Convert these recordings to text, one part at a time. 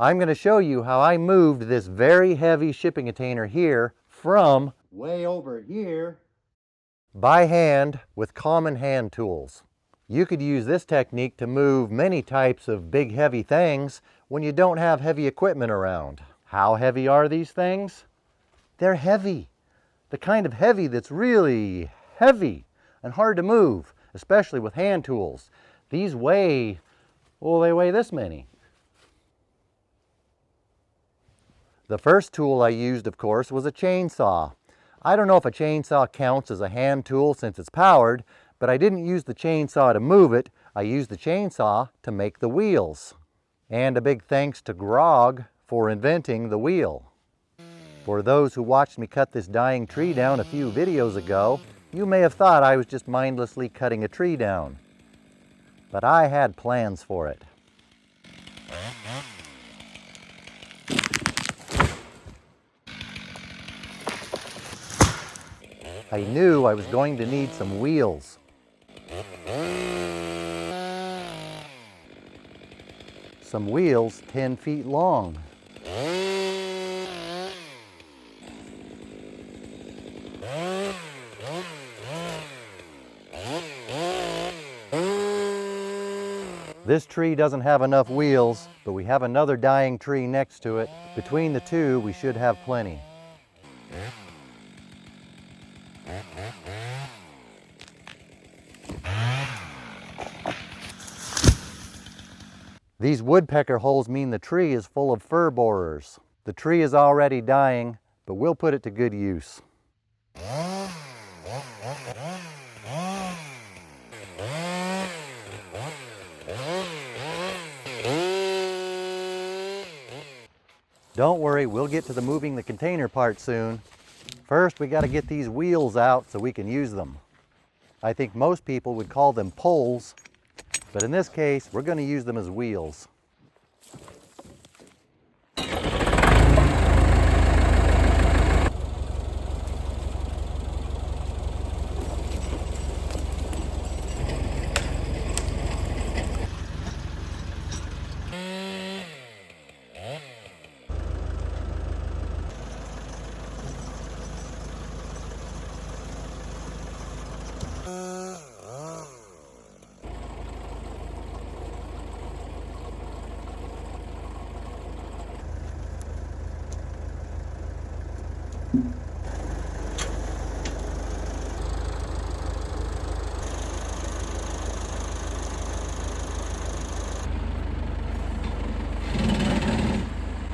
I'm going to show you how I moved this very heavy shipping container here from way over here by hand with common hand tools. You could use this technique to move many types of big heavy things when you don't have heavy equipment around. How heavy are these things? They're heavy. The kind of heavy that's really heavy and hard to move, especially with hand tools. These weigh, well, they weigh this many. The first tool I used, of course, was a chainsaw. I don't know if a chainsaw counts as a hand tool since it's powered, but I didn't use the chainsaw to move it. I used the chainsaw to make the wheels. And a big thanks to Grog for inventing the wheel. For those who watched me cut this dying tree down a few videos ago, you may have thought I was just mindlessly cutting a tree down. But I had plans for it. I knew I was going to need some wheels. Some wheels 10 feet long. This tree doesn't have enough wheels, but we have another dying tree next to it. Between the two, we should have plenty. These woodpecker holes mean the tree is full of fir borers. The tree is already dying, but we'll put it to good use. Don't worry, we'll get to the moving the container part soon. First, we got to get these wheels out so we can use them. I think most people would call them poles, but in this case, we're going to use them as wheels.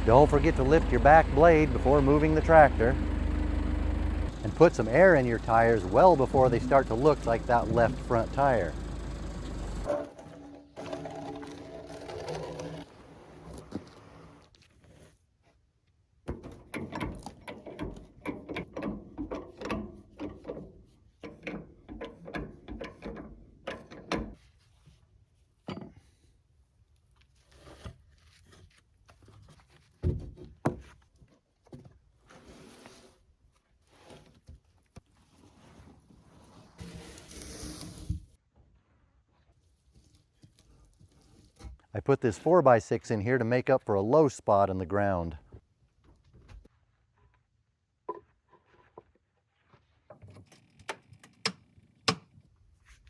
Don't forget to lift your back blade before moving the tractor. And put some air in your tires well before they start to look like that left front tire. I put this 4x6 in here to make up for a low spot in the ground.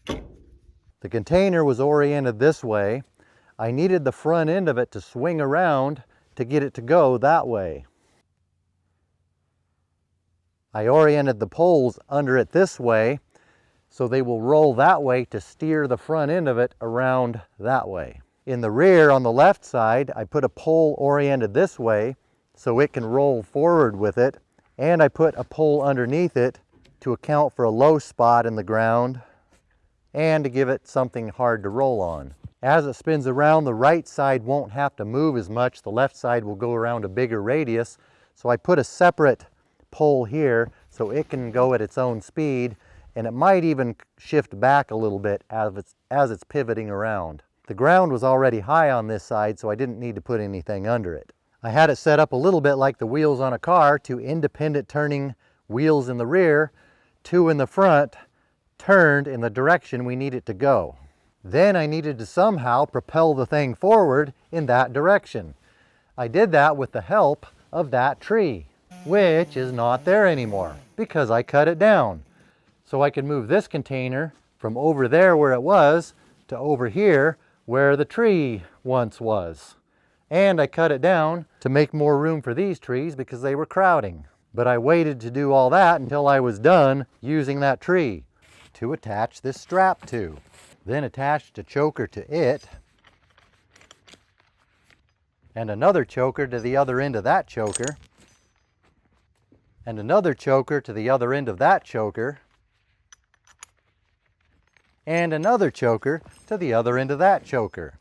The container was oriented this way. I needed the front end of it to swing around to get it to go that way. I oriented the poles under it this way so they will roll that way to steer the front end of it around that way. In the rear on the left side, I put a pole oriented this way so it can roll forward with it, and I put a pole underneath it to account for a low spot in the ground and to give it something hard to roll on. As it spins around, the right side won't have to move as much. The left side will go around a bigger radius. So I put a separate pole here so it can go at its own speed, and it might even shift back a little bit as it's pivoting around. The ground was already high on this side, so I didn't need to put anything under it. I had it set up a little bit like the wheels on a car, 2 independent turning wheels in the rear, 2 in the front, turned in the direction we need it to go. Then I needed to somehow propel the thing forward in that direction. I did that with the help of that tree, which is not there anymore because I cut it down. So I can move this container from over there where it was to over here where the tree once was. And I cut it down to make more room for these trees because they were crowding. But I waited to do all that until I was done using that tree to attach this strap to. Then attached a choker to it and another choker to the other end of that choker and another choker to the other end of that choker and another choker to the other end of that choker.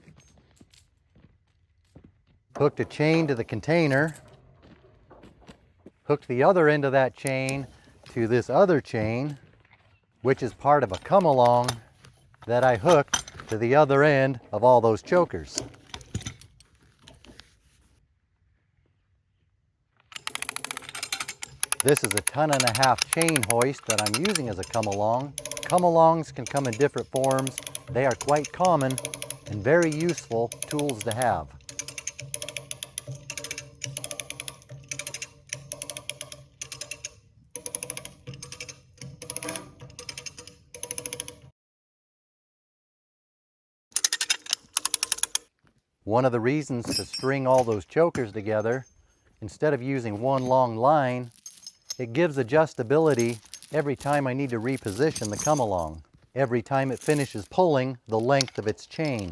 Hooked a chain to the container, hooked the other end of that chain to this other chain, which is part of a come-along that I hooked to the other end of all those chokers. This is a 1.5 ton chain hoist that I'm using as a come-along. Come-alongs can come in different forms. They are quite common and very useful tools to have. One of the reasons to string all those chokers together, instead of using one long line, it gives adjustability every time I need to reposition the come-along, every time it finishes pulling the length of its chain.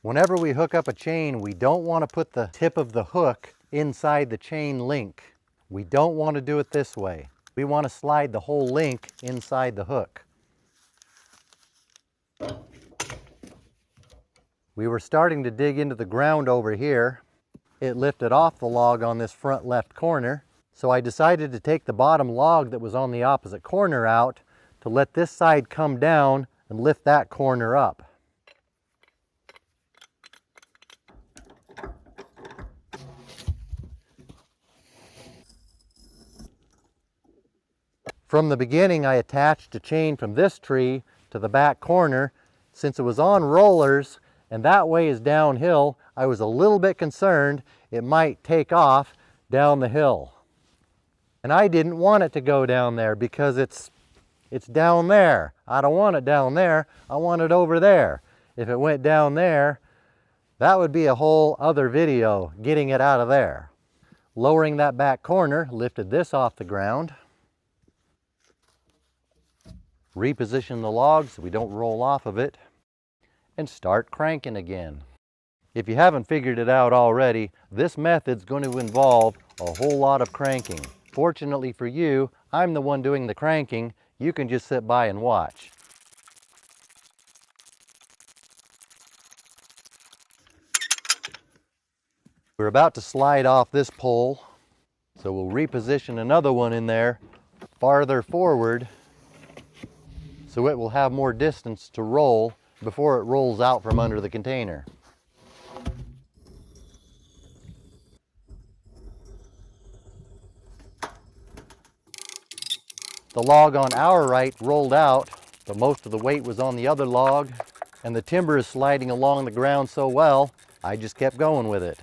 Whenever we hook up a chain, we don't want to put the tip of the hook inside the chain link. We don't want to do it this way. We want to slide the whole link inside the hook. We were starting to dig into the ground over here. It lifted off the log on this front left corner, so I decided to take the bottom log that was on the opposite corner out to let this side come down and lift that corner up. From the beginning, I attached a chain from this tree to the back corner. Since it was on rollers and that way is downhill, I was a little bit concerned it might take off down the hill. And I didn't want it to go down there because it's down there. I don't want it down there, I want it over there. If it went down there, that would be a whole other video, getting it out of there. Lowering that back corner, lifted this off the ground. Reposition the log so we don't roll off of it, and start cranking again. If you haven't figured it out already, this method's going to involve a whole lot of cranking. Fortunately for you, I'm the one doing the cranking. You can just sit by and watch. We're about to slide off this pole, so we'll reposition another one in there farther forward so it will have more distance to roll before it rolls out from under the container. The log on our right rolled out, but most of the weight was on the other log, and the timber is sliding along the ground so well, I just kept going with it.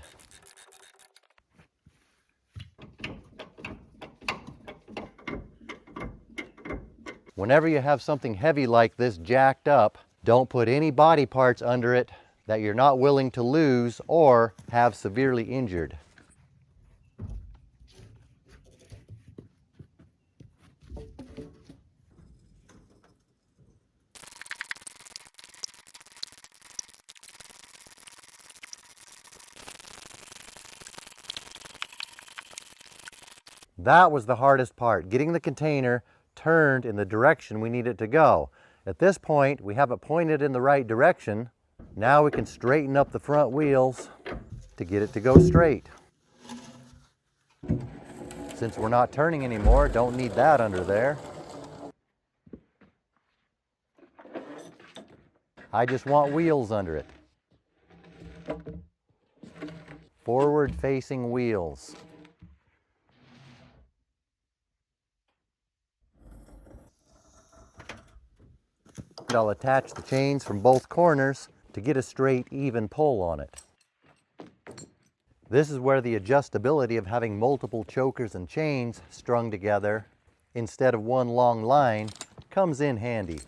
Whenever you have something heavy like this jacked up, don't put any body parts under it that you're not willing to lose or have severely injured. That was the hardest part, getting the container turned in the direction we need it to go. At this point, we have it pointed in the right direction. Now we can straighten up the front wheels to get it to go straight. Since we're not turning anymore, don't need that under there. I just want wheels under it. Forward-facing wheels. I'll attach the chains from both corners to get a straight, even pull on it. This is where the adjustability of having multiple chokers and chains strung together instead of one long line comes in handy.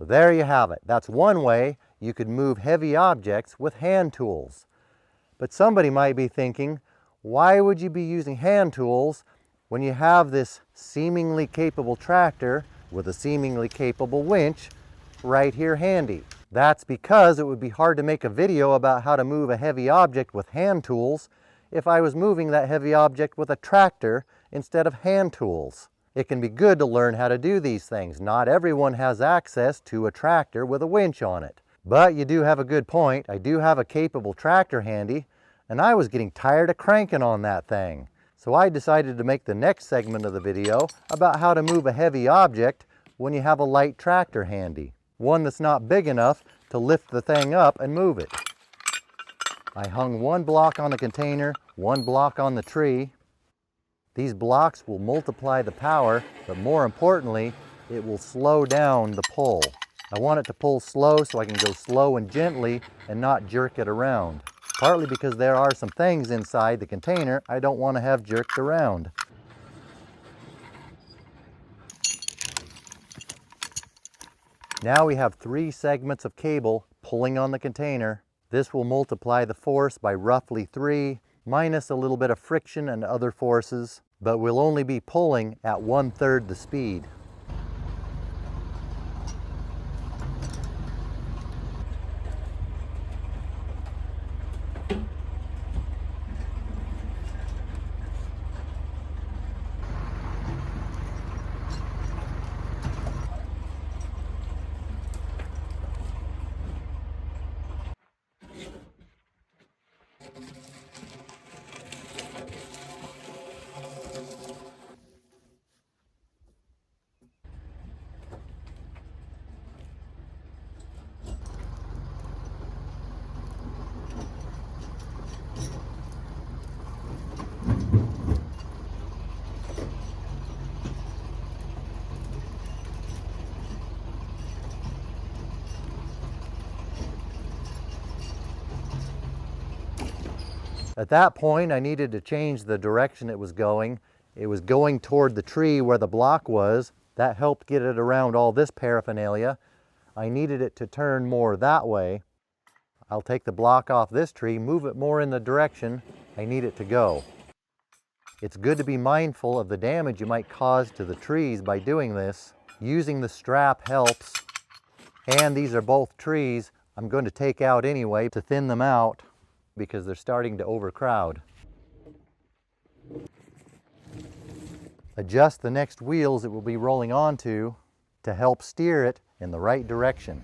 There you have it. That's one way you could move heavy objects with hand tools. But somebody might be thinking, why would you be using hand tools when you have this seemingly capable tractor with a seemingly capable winch right here handy? That's because it would be hard to make a video about how to move a heavy object with hand tools if I was moving that heavy object with a tractor instead of hand tools. It can be good to learn how to do these things. Not everyone has access to a tractor with a winch on it. But you do have a good point. I do have a capable tractor handy, and I was getting tired of cranking on that thing. So I decided to make the next segment of the video about how to move a heavy object when you have a light tractor handy. One that's not big enough to lift the thing up and move it. I hung one block on the container, one block on the tree. These blocks will multiply the power, but more importantly, it will slow down the pull. I want it to pull slow so I can go slow and gently and not jerk it around. Partly because there are some things inside the container I don't want to have jerked around. Now we have 3 segments of cable pulling on the container. This will multiply the force by roughly 3, minus a little bit of friction and other forces, but we'll only be pulling at 1/3 the speed. At that point, I needed to change the direction it was going. It was going toward the tree where the block was. That helped get it around all this paraphernalia. I needed it to turn more that way. I'll take the block off this tree, move it more in the direction I need it to go. It's good to be mindful of the damage you might cause to the trees by doing this. Using the strap helps, and these are both trees I'm going to take out anyway to thin them out because they're starting to overcrowd. Adjust the next wheels it will be rolling onto to help steer it in the right direction.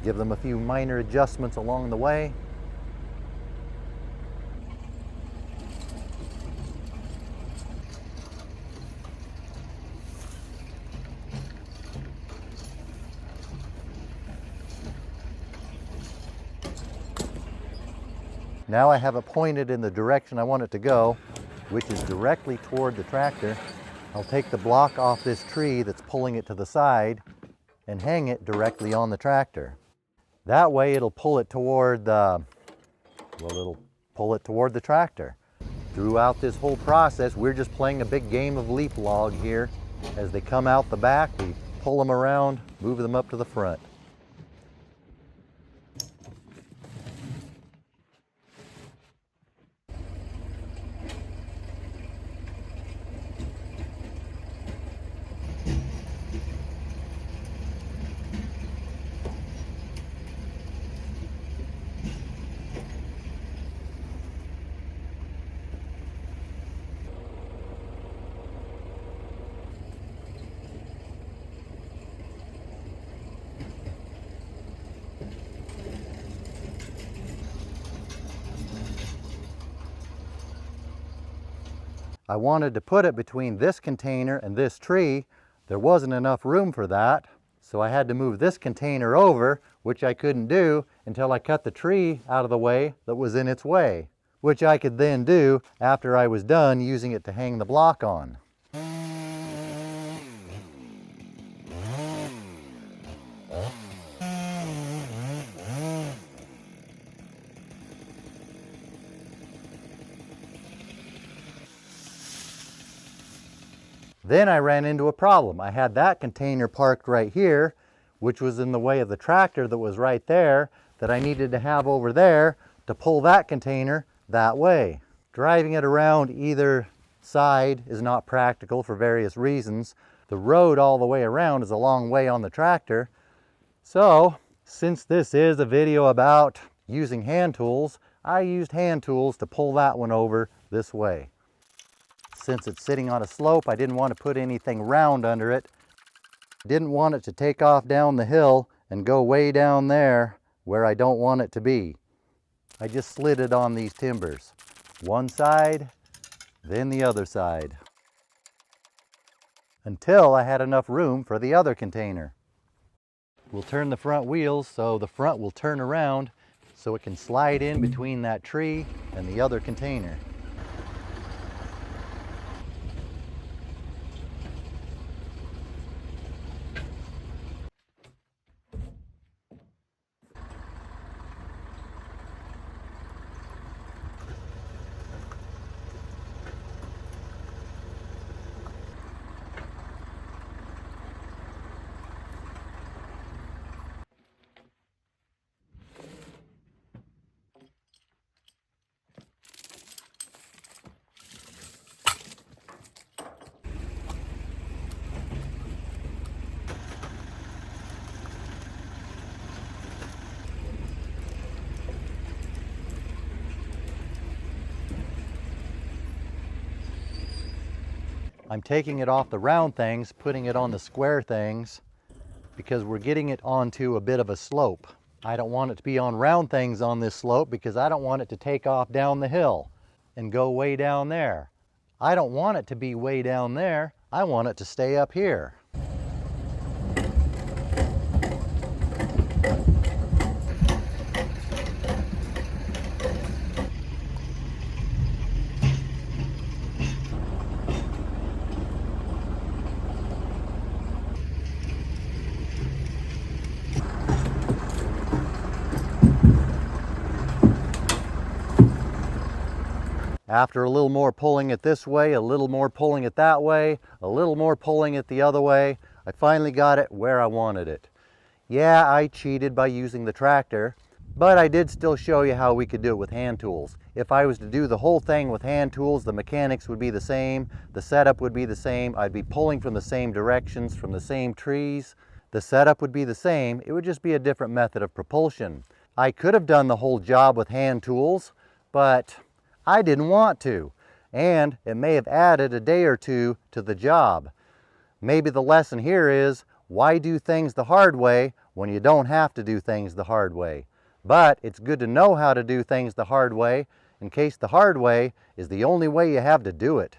Give them a few minor adjustments along the way. Now I have it pointed in the direction I want it to go, which is directly toward the tractor. I'll take the block off this tree that's pulling it to the side and hang it directly on the tractor. That way it'll pull it toward the, it'll pull it toward the tractor. Throughout this whole process, we're just playing a big game of leap log here. As they come out the back, we pull them around, move them up to the front. I wanted to put it between this container and this tree. There wasn't enough room for that, so I had to move this container over, which I couldn't do until I cut the tree out of the way that was in its way, which I could then do after I was done using it to hang the block on. Then I ran into a problem. I had that container parked right here, which was in the way of the tractor that was right there, that I needed to have over there to pull that container that way. Driving it around either side is not practical for various reasons. The road all the way around is a long way on the tractor. So, since this is a video about using hand tools, I used hand tools to pull that one over this way. Since it's sitting on a slope, I didn't want to put anything round under it. Didn't want it to take off down the hill and go way down there where I don't want it to be. I just slid it on these timbers. One side, then the other side. Until I had enough room for the other container. We'll turn the front wheels so the front will turn around so it can slide in between that tree and the other container. I'm taking it off the round things, putting it on the square things, because we're getting it onto a bit of a slope. I don't want it to be on round things on this slope because I don't want it to take off down the hill and go way down there. I don't want it to be way down there. I want it to stay up here. After a little more pulling it this way, a little more pulling it that way, a little more pulling it the other way, I finally got it where I wanted it. Yeah, I cheated by using the tractor, but I did still show you how we could do it with hand tools. If I was to do the whole thing with hand tools, the mechanics would be the same, the setup would be the same, I'd be pulling from the same directions, from the same trees. The setup would be the same, it would just be a different method of propulsion. I could have done the whole job with hand tools, but I didn't want to, and it may have added a day or two to the job. Maybe the lesson here is, why do things the hard way when you don't have to do things the hard way? But it's good to know how to do things the hard way in case the hard way is the only way you have to do it.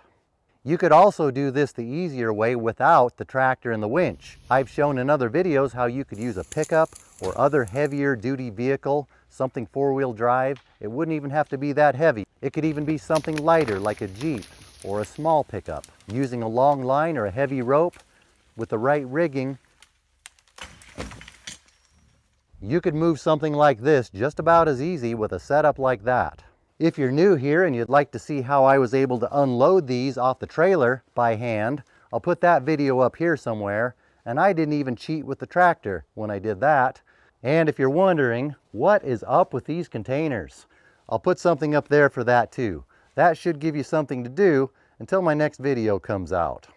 You could also do this the easier way without the tractor and the winch. I've shown in other videos how you could use a pickup or other heavier duty vehicle, something four-wheel drive. It wouldn't even have to be that heavy. It could even be something lighter like a Jeep or a small pickup. Using a long line or a heavy rope with the right rigging, you could move something like this just about as easy with a setup like that. If you're new here and you'd like to see how I was able to unload these off the trailer by hand, I'll put that video up here somewhere. And I didn't even cheat with the tractor when I did that. And if you're wondering, what is up with these containers? I'll put something up there for that too. That should give you something to do until my next video comes out.